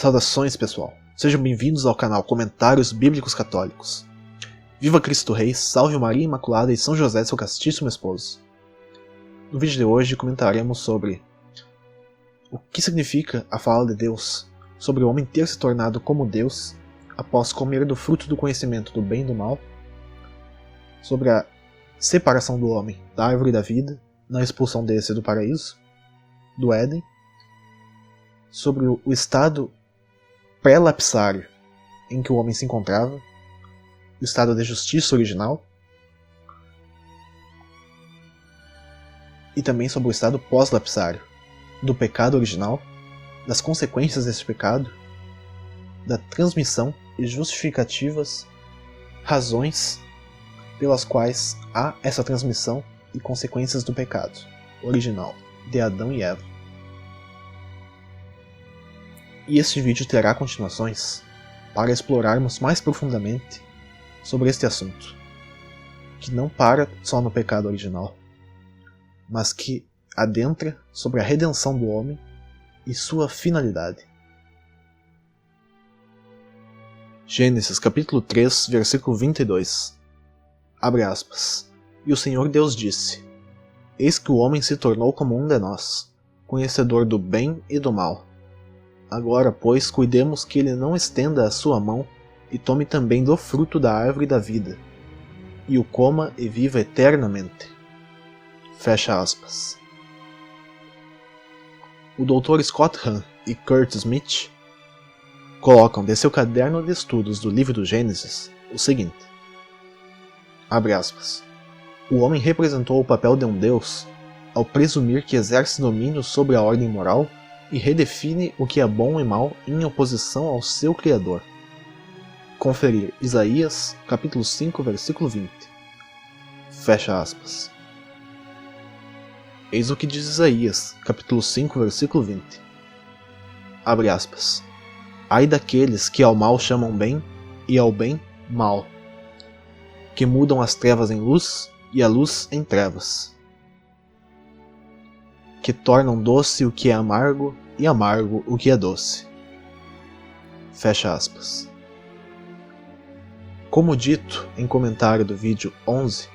Saudações, pessoal! Sejam bem-vindos ao canal Comentários Bíblicos Católicos. Viva Cristo Rei, salve Maria Imaculada e São José, seu castíssimo esposo. No vídeo de hoje comentaremos sobre o que significa a fala de Deus sobre o homem ter se tornado como Deus após comer do fruto do conhecimento do bem e do mal, sobre a separação do homem da árvore da vida na expulsão desse do paraíso, do Éden, sobre o estado pré-lapsário em que o homem se encontrava, o estado de justiça original, e também sobre o estado pós-lapsário, do pecado original, das consequências desse pecado, da transmissão e justificativas razões pelas quais há essa transmissão e consequências do pecado original de Adão e Eva. E este vídeo terá continuações para explorarmos mais profundamente sobre este assunto, que não para só no pecado original, mas que adentra sobre a redenção do homem e sua finalidade. Gênesis capítulo 3, versículo 22. Abre aspas. E o Senhor Deus disse: Eis que o homem se tornou como um de nós, conhecedor do bem e do mal. Agora, pois, cuidemos que ele não estenda a sua mão e tome também do fruto da árvore da vida, e o coma e viva eternamente. Fecha aspas. O Dr. Scott Hahn e Kurt Smith colocam de seu caderno de estudos do livro do Gênesis o seguinte: abre aspas. O homem representou o papel de um Deus ao presumir que exerce domínio sobre a ordem moral e redefine o que é bom e mal em oposição ao seu Criador. Conferir Isaías, capítulo 5, versículo 20. Fecha aspas. Eis o que diz Isaías, capítulo 5, versículo 20. Abre aspas. Ai daqueles que ao mal chamam bem e ao bem mal, que mudam as trevas em luz e a luz em trevas, que tornam doce o que é amargo e amargo o que é doce. Fecha aspas. Como dito em comentário do vídeo 11,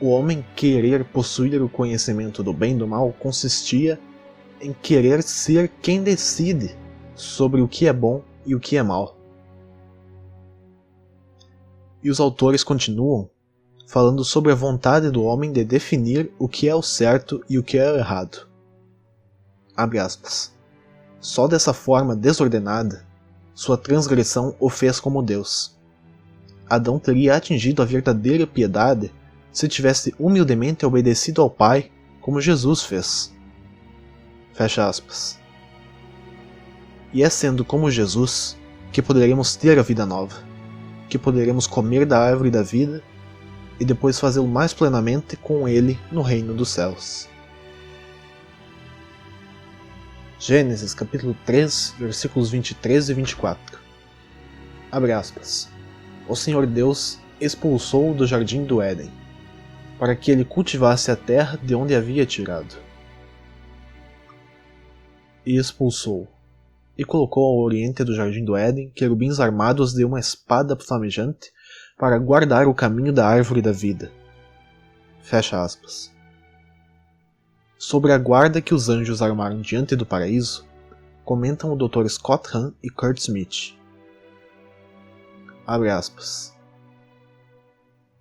o homem querer possuir o conhecimento do bem e do mal consistia em querer ser quem decide sobre o que é bom e o que é mal. E os autores continuam falando sobre a vontade do homem de definir o que é o certo e o que é o errado. Abre aspas. Só dessa forma desordenada, sua transgressão o fez como Deus. Adão teria atingido a verdadeira piedade se tivesse humildemente obedecido ao Pai, como Jesus fez. Fecha aspas. E é sendo como Jesus que poderemos ter a vida nova, que poderemos comer da árvore da vida e depois fazê-lo mais plenamente com Ele no reino dos céus. Gênesis capítulo 3, versículos 23 e 24. Abre aspas. O Senhor Deus expulsou-o do jardim do Éden, para que ele cultivasse a terra de onde havia tirado. E expulsou-o, e colocou ao oriente do jardim do Éden querubins armados de uma espada flamejante para guardar o caminho da árvore da vida. Fecha aspas. Sobre a guarda que os anjos armaram diante do paraíso, comentam o Dr. Scott Hahn e Kurt Smith. Abre aspas.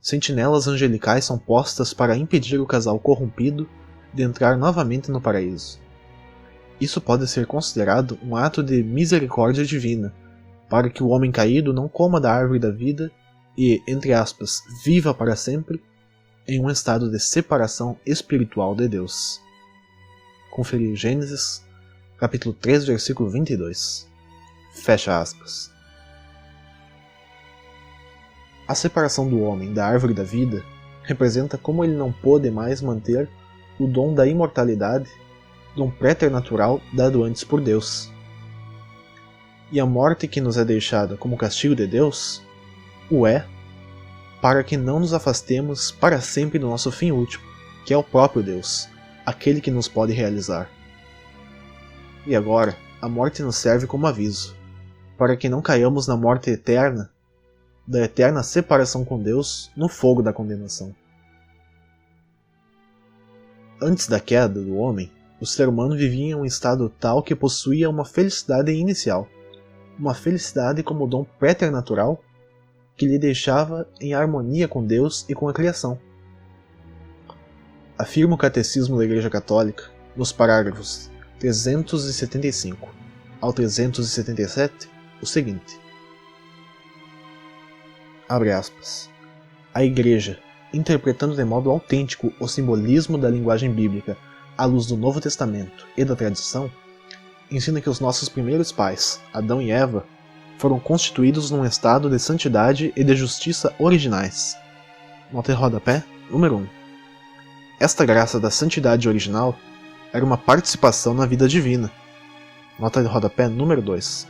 Sentinelas angelicais são postas para impedir o casal corrompido de entrar novamente no paraíso. Isso pode ser considerado um ato de misericórdia divina, para que o homem caído não coma da árvore da vida e, entre aspas, viva para sempre em um estado de separação espiritual de Deus. Conferir Gênesis, capítulo 3, versículo 22. Fecha aspas. A separação do homem da árvore da vida representa como ele não pôde mais manter o dom da imortalidade, dom préternatural dado antes por Deus. E a morte que nos é deixada como castigo de Deus o é para que não nos afastemos para sempre do nosso fim último, que é o próprio Deus, aquele que nos pode realizar. E agora, a morte nos serve como aviso, para que não caiamos na morte eterna, da eterna separação com Deus, no fogo da condenação. Antes da queda do homem, o ser humano vivia em um estado tal que possuía uma felicidade inicial, uma felicidade como dom preternatural que lhe deixava em harmonia com Deus e com a criação. Afirma o Catecismo da Igreja Católica, nos parágrafos 375 ao 377, o seguinte: abre aspas. A Igreja, interpretando de modo autêntico o simbolismo da linguagem bíblica à luz do Novo Testamento e da tradição, ensina que os nossos primeiros pais, Adão e Eva, foram constituídos num estado de santidade e de justiça originais. Nota de rodapé número 1. Esta graça da santidade original era uma participação na vida divina. Nota de rodapé número 2.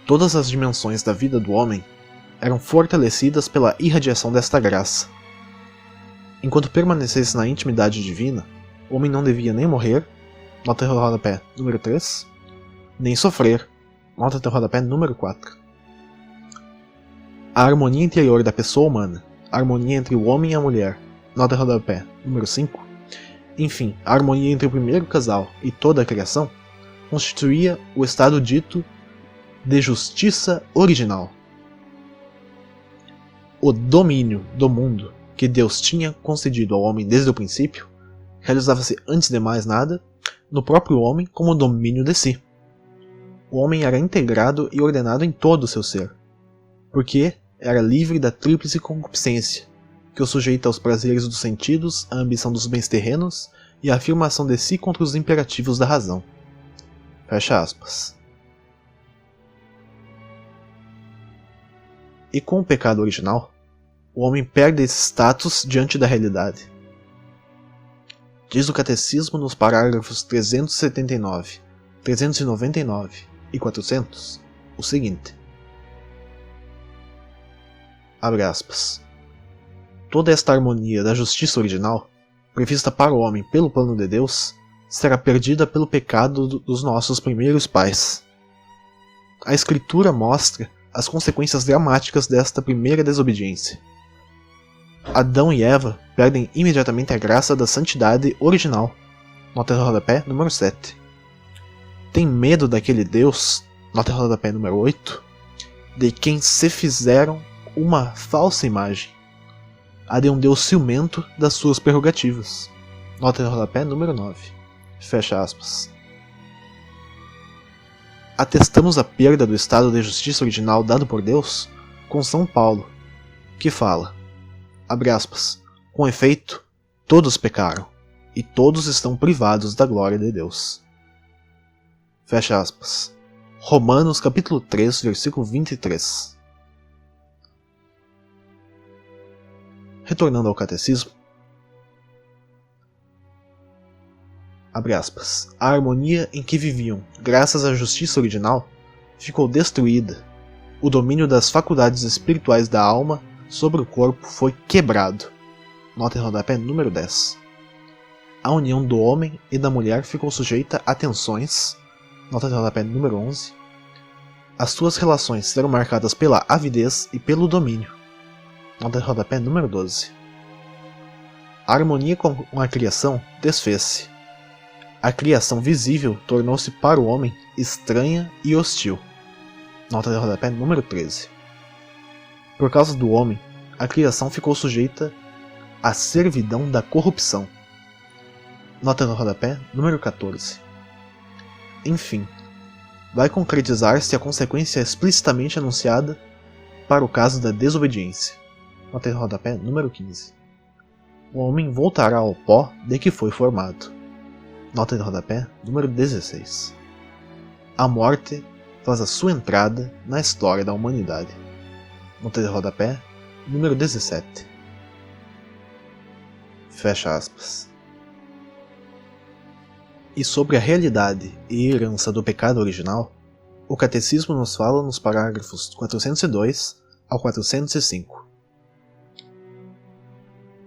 Todas as dimensões da vida do homem eram fortalecidas pela irradiação desta graça. Enquanto permanecesse na intimidade divina, o homem não devia nem morrer, nota de rodapé número 3, nem sofrer, nota de rodapé número 4. A harmonia interior da pessoa humana, a harmonia entre o homem e a mulher, nota de rodapé número 5, enfim, a harmonia entre o primeiro casal e toda a criação, constituía o estado dito de justiça original. O domínio do mundo que Deus tinha concedido ao homem desde o princípio realizava-se, antes de mais nada, no próprio homem como domínio de si. O homem era integrado e ordenado em todo o seu ser, porque era livre da tríplice concupiscência, que o sujeita aos prazeres dos sentidos, à ambição dos bens terrenos e à afirmação de si contra os imperativos da razão. Fecha aspas. E com o pecado original, o homem perde esse status diante da realidade. Diz o Catecismo nos parágrafos 379, 399 e 400 o seguinte: abre aspas. Toda esta harmonia da justiça original, prevista para o homem pelo plano de Deus, será perdida pelo pecado dos nossos primeiros pais. A Escritura mostra as consequências dramáticas desta primeira desobediência. Adão e Eva perdem imediatamente a graça da santidade original. Nota de rodapé número 7. Tem medo daquele Deus, nota de rodapé número 8, de quem se fizeram uma falsa imagem, a de um Deus ciumento das suas prerrogativas. Nota de rodapé número 9. Fecha aspas. Atestamos a perda do estado de justiça original dado por Deus com São Paulo, que fala, abre aspas, com efeito, todos pecaram, e todos estão privados da glória de Deus. Fecha aspas. Romanos capítulo 3, versículo 23. Retornando ao Catecismo, abre aspas, a harmonia em que viviam, graças à justiça original, ficou destruída. O domínio das faculdades espirituais da alma sobre o corpo foi quebrado. Nota de rodapé número 10. A união do homem e da mulher ficou sujeita a tensões. Nota de rodapé número 11. As suas relações serão marcadas pela avidez e pelo domínio. Nota de rodapé número 12. A harmonia com a criação desfez-se. A criação visível tornou-se para o homem estranha e hostil. Nota de rodapé número 13. Por causa do homem, a criação ficou sujeita à servidão da corrupção. Nota de rodapé número 14. Enfim, vai concretizar-se a consequência explicitamente anunciada para o caso da desobediência. Nota de rodapé número 15. O homem voltará ao pó de que foi formado. Nota de rodapé número 16. A morte faz a sua entrada na história da humanidade. Nota de rodapé número 17. Fecha aspas. E sobre a realidade e herança do pecado original, o Catecismo nos fala nos parágrafos 402 ao 405.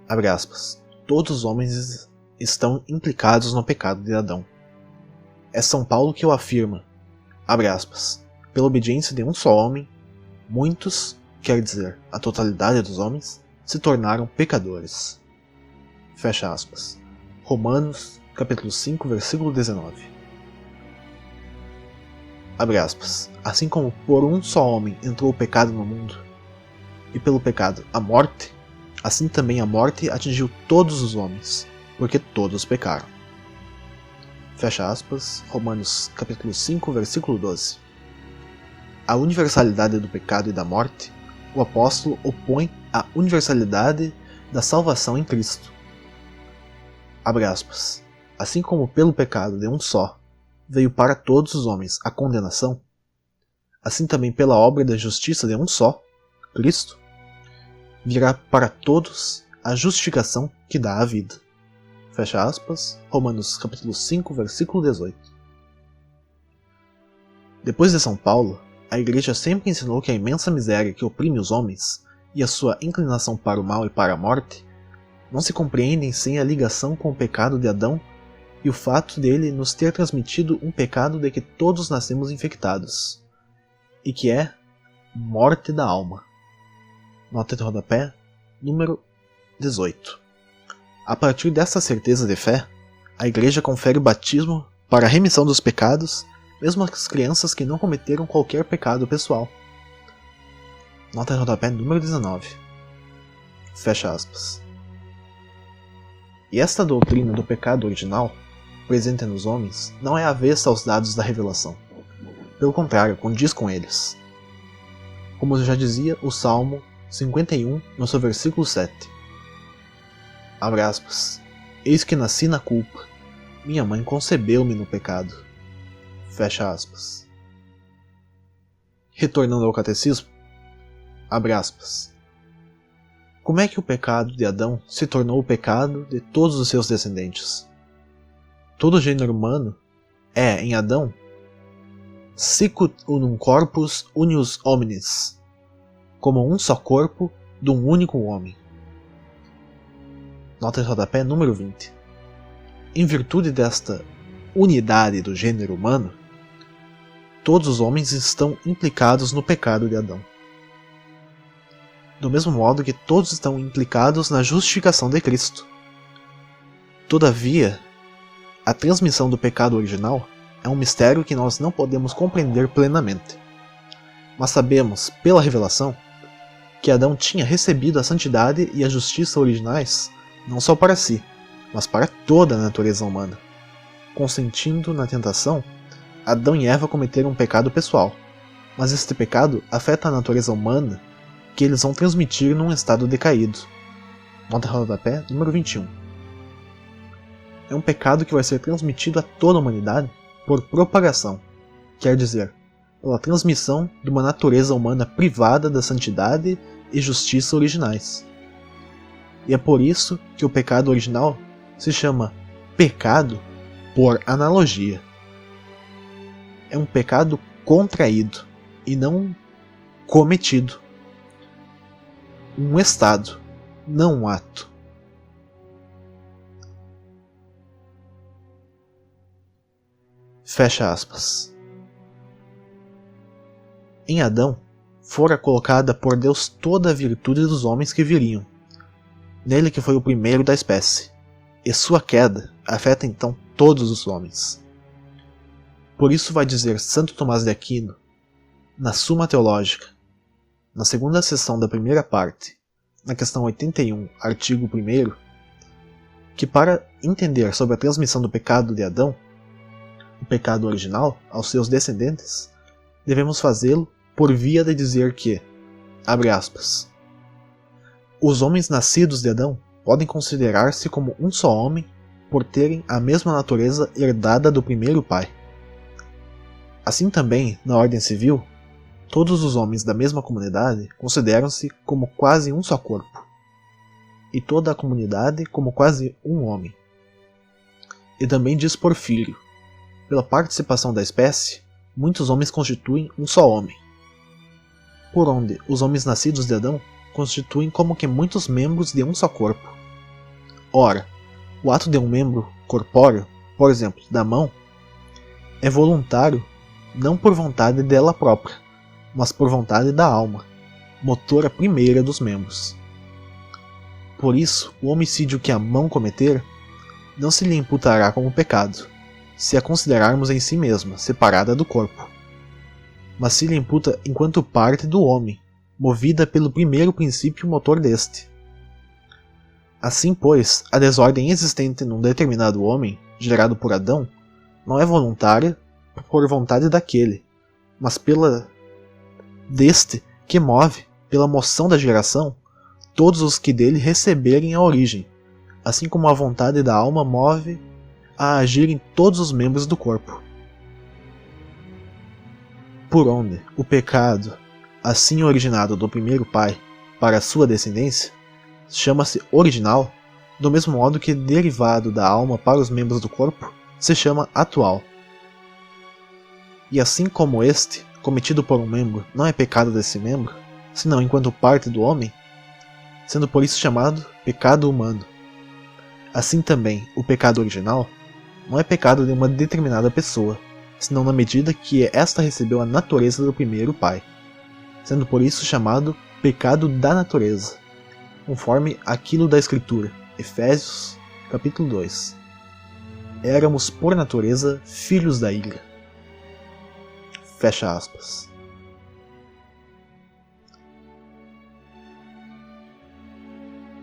Abre aspas. Todos os homens estão implicados no pecado de Adão. É São Paulo que o afirma, abre aspas, pela obediência de um só homem, muitos, quer dizer, a totalidade dos homens, se tornaram pecadores. Fecha aspas. Romanos, capítulo 5, versículo 19. Abre aspas. Assim como por um só homem entrou o pecado no mundo, e pelo pecado a morte, assim também a morte atingiu todos os homens, porque todos pecaram. Fecha aspas. Romanos, capítulo 5, versículo 12. A universalidade do pecado e da morte, o apóstolo opõe à universalidade da salvação em Cristo. Abre aspas. Assim como pelo pecado de um só veio para todos os homens a condenação, assim também pela obra da justiça de um só, Cristo, virá para todos a justificação que dá a vida. Fecha aspas. Romanos capítulo 5, versículo 18. Depois de São Paulo, a Igreja sempre ensinou que a imensa miséria que oprime os homens e a sua inclinação para o mal e para a morte não se compreendem sem a ligação com o pecado de Adão e o fato dele nos ter transmitido um pecado de que todos nascemos infectados, e que é morte da alma. Nota de rodapé, número 18. A partir dessa certeza de fé, a Igreja confere o batismo para a remissão dos pecados, mesmo às crianças que não cometeram qualquer pecado pessoal. Nota de rodapé número 19. Fecha aspas. E esta doutrina do pecado original, presente nos homens, não é avessa aos dados da revelação. Pelo contrário, condiz com eles. Como já dizia o Salmo 51, no seu versículo 7. Abre aspas. Eis que nasci na culpa, minha mãe concebeu-me no pecado. Fecha aspas. Retornando ao catecismo, abre aspas. Como é que o pecado de Adão se tornou o pecado de todos os seus descendentes? Todo o gênero humano é, em Adão, sicut unum corpus unius hominis, como um só corpo de um único homem. Nota de rodapé número 20. Em virtude desta unidade do gênero humano, todos os homens estão implicados no pecado de Adão. Do mesmo modo que todos estão implicados na justificação de Cristo. Todavia, a transmissão do pecado original é um mistério que nós não podemos compreender plenamente. Mas sabemos, pela revelação, que Adão tinha recebido a santidade e a justiça originais não só para si, mas para toda a natureza humana. Consentindo na tentação, Adão e Eva cometeram um pecado pessoal, mas este pecado afeta a natureza humana que eles vão transmitir num estado decaído. Nota de rodapé número 21. É um pecado que vai ser transmitido a toda a humanidade por propagação, quer dizer, pela transmissão de uma natureza humana privada da santidade e justiça originais. E é por isso que o pecado original se chama pecado por analogia. É um pecado contraído e não cometido. Um estado, não um ato. Fecha aspas. Em Adão, fora colocada por Deus toda a virtude dos homens que viriam, nele que foi o primeiro da espécie, e sua queda afeta então todos os homens. Por isso vai dizer Santo Tomás de Aquino, na Suma Teológica, na segunda seção da primeira parte, na questão 81, artigo 1º, que para entender sobre a transmissão do pecado de Adão, o pecado original, aos seus descendentes, devemos fazê-lo por via de dizer que, abre aspas, os homens nascidos de Adão podem considerar-se como um só homem por terem a mesma natureza herdada do primeiro pai. Assim também, na ordem civil, todos os homens da mesma comunidade consideram-se como quase um só corpo, e toda a comunidade como quase um homem. E também diz Porfírio, pela participação da espécie, muitos homens constituem um só homem, por onde os homens nascidos de Adão constituem como que muitos membros de um só corpo. Ora, o ato de um membro corpóreo, por exemplo, da mão, é voluntário não por vontade dela própria, mas por vontade da alma, motora primeira dos membros. Por isso, o homicídio que a mão cometer não se lhe imputará como pecado, se a considerarmos em si mesma, separada do corpo, mas se lhe imputa enquanto parte do homem, movida pelo primeiro princípio motor deste. Assim, pois, a desordem existente num determinado homem, gerado por Adão, não é voluntária por vontade daquele, mas pela deste que move, pela moção da geração, todos os que dele receberem a origem, assim como a vontade da alma move a agirem todos os membros do corpo. Por onde o pecado, assim originado do primeiro pai para a sua descendência, chama-se original, do mesmo modo que derivado da alma para os membros do corpo se chama atual. E assim como este, cometido por um membro, não é pecado desse membro, senão enquanto parte do homem, sendo por isso chamado pecado humano. Assim também, o pecado original não é pecado de uma determinada pessoa, senão na medida que esta recebeu a natureza do primeiro pai, sendo por isso chamado pecado da natureza, conforme aquilo da Escritura, Efésios, capítulo 2. Éramos por natureza filhos da ira. Fecha aspas.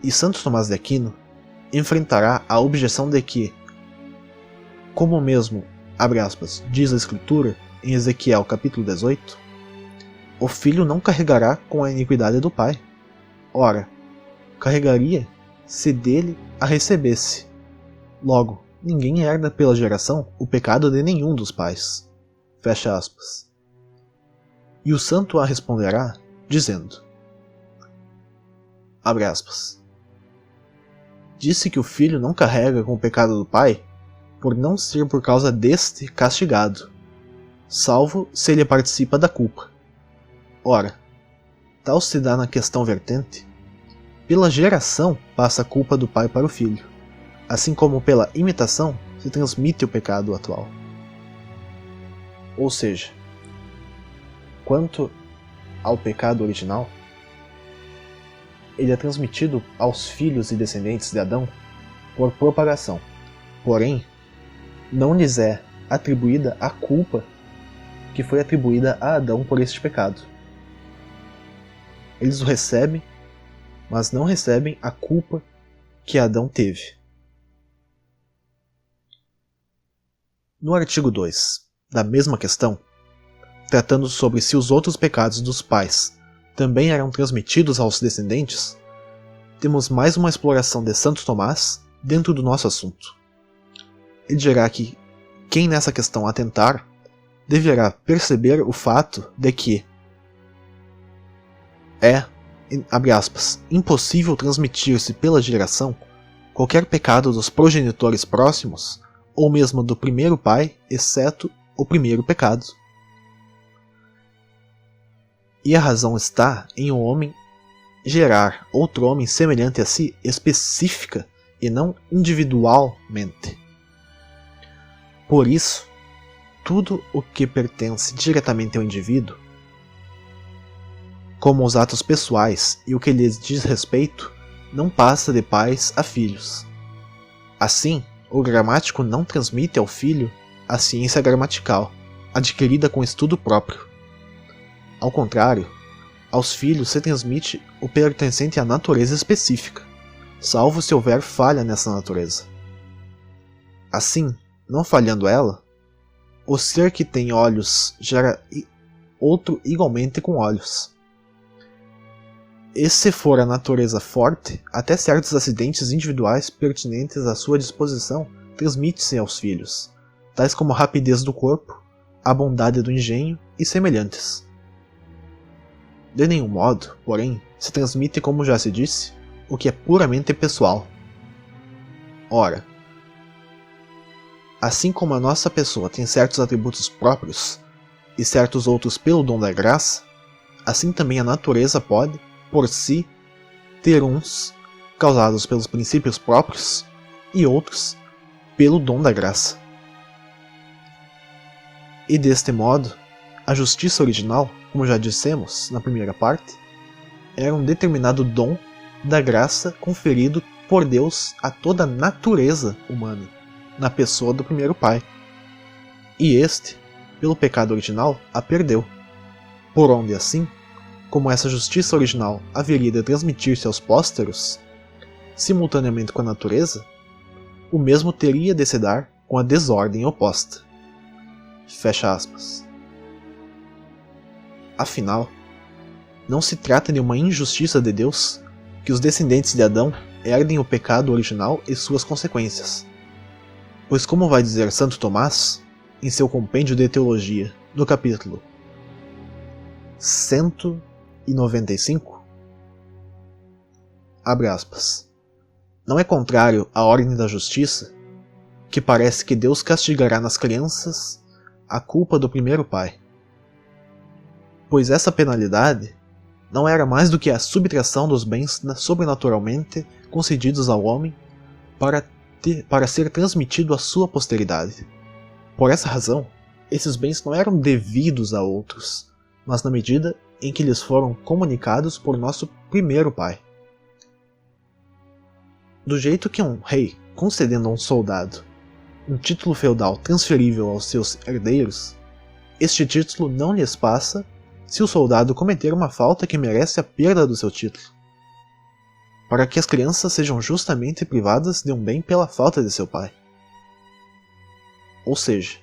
E Santo Tomás de Aquino enfrentará a objeção de que, como mesmo, abre aspas, diz a Escritura em Ezequiel capítulo 18, o filho não carregará com a iniquidade do pai. Ora, carregaria se dele a recebesse. Logo, ninguém herda pela geração o pecado de nenhum dos pais. Fecha aspas. E o santo a responderá, dizendo, abre aspas, disse que o filho não carrega com o pecado do pai, por não ser por causa deste castigado, salvo se ele participa da culpa. Ora, tal se dá na questão vertente, pela geração passa a culpa do pai para o filho, assim como pela imitação se transmite o pecado atual. Ou seja, quanto ao pecado original, ele é transmitido aos filhos e descendentes de Adão por propagação, porém, não lhes é atribuída a culpa que foi atribuída a Adão por este pecado. Eles o recebem, mas não recebem a culpa que Adão teve. No artigo 2 da mesma questão, tratando sobre se os outros pecados dos pais também eram transmitidos aos descendentes, temos mais uma exploração de Santo Tomás dentro do nosso assunto. Ele dirá que quem nessa questão atentar deverá perceber o fato de que é, abre aspas, impossível transmitir-se pela geração qualquer pecado dos progenitores próximos ou mesmo do primeiro pai, exceto o primeiro pecado. E a razão está em o homem gerar outro homem semelhante a si específica e não individualmente. Por isso, tudo o que pertence diretamente ao indivíduo, como os atos pessoais e o que lhes diz respeito, não passa de pais a filhos. Assim, o gramático não transmite ao filho a ciência gramatical, adquirida com estudo próprio. Ao contrário, aos filhos se transmite o pertencente à natureza específica, salvo se houver falha nessa natureza. Assim, não falhando ela, o ser que tem olhos gera outro igualmente com olhos. E se for a natureza forte, até certos acidentes individuais pertinentes à sua disposição transmite-se aos filhos, tais como a rapidez do corpo, a bondade do engenho e semelhantes. De nenhum modo, porém, se transmite, como já se disse, o que é puramente pessoal. Ora, assim como a nossa pessoa tem certos atributos próprios e certos outros pelo dom da graça, assim também a natureza pode, por si, ter uns causados pelos princípios próprios e outros pelo dom da graça. E deste modo, a justiça original, como já dissemos na primeira parte, era um determinado dom da graça conferido por Deus a toda a natureza humana, na pessoa do primeiro pai. E este, pelo pecado original, a perdeu. Por onde assim, como essa justiça original haveria de transmitir-se aos pósteros, simultaneamente com a natureza, o mesmo teria de se dar com a desordem oposta. Fecha aspas. Afinal, não se trata de uma injustiça de Deus que os descendentes de Adão herdem o pecado original e suas consequências. Pois, como vai dizer Santo Tomás, em seu compêndio de teologia, no capítulo 195, abre aspas, não é contrário à ordem da justiça que parece que Deus castigará nas crianças a culpa do primeiro pai, pois essa penalidade não era mais do que a subtração dos bens sobrenaturalmente concedidos ao homem para ser transmitido à sua posteridade. Por essa razão, esses bens não eram devidos a outros, mas na medida em que lhes foram comunicados por nosso primeiro pai. Do jeito que um rei, concedendo a um soldado um título feudal transferível aos seus herdeiros, este título não lhes passa se o soldado cometer uma falta que merece a perda do seu título, para que as crianças sejam justamente privadas de um bem pela falta de seu pai. Ou seja,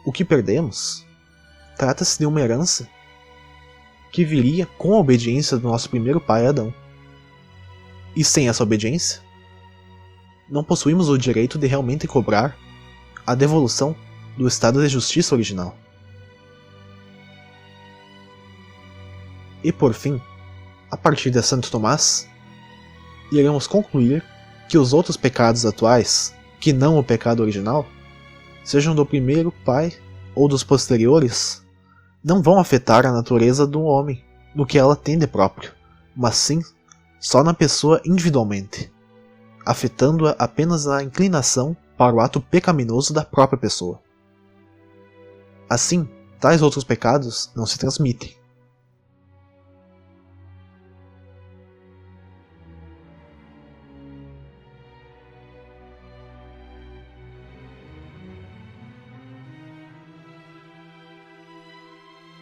o que perdemos trata-se de uma herança que viria com a obediência do nosso primeiro pai Adão. E sem essa obediência, não possuímos o direito de realmente cobrar a devolução do estado de justiça original. E por fim, a partir de Santo Tomás, iremos concluir que os outros pecados atuais, que não o pecado original, sejam do primeiro pai ou dos posteriores, não vão afetar a natureza do homem no que ela tem de próprio, mas sim só na pessoa individualmente, afetando-a apenas a inclinação para o ato pecaminoso da própria pessoa. Assim, tais outros pecados não se transmitem.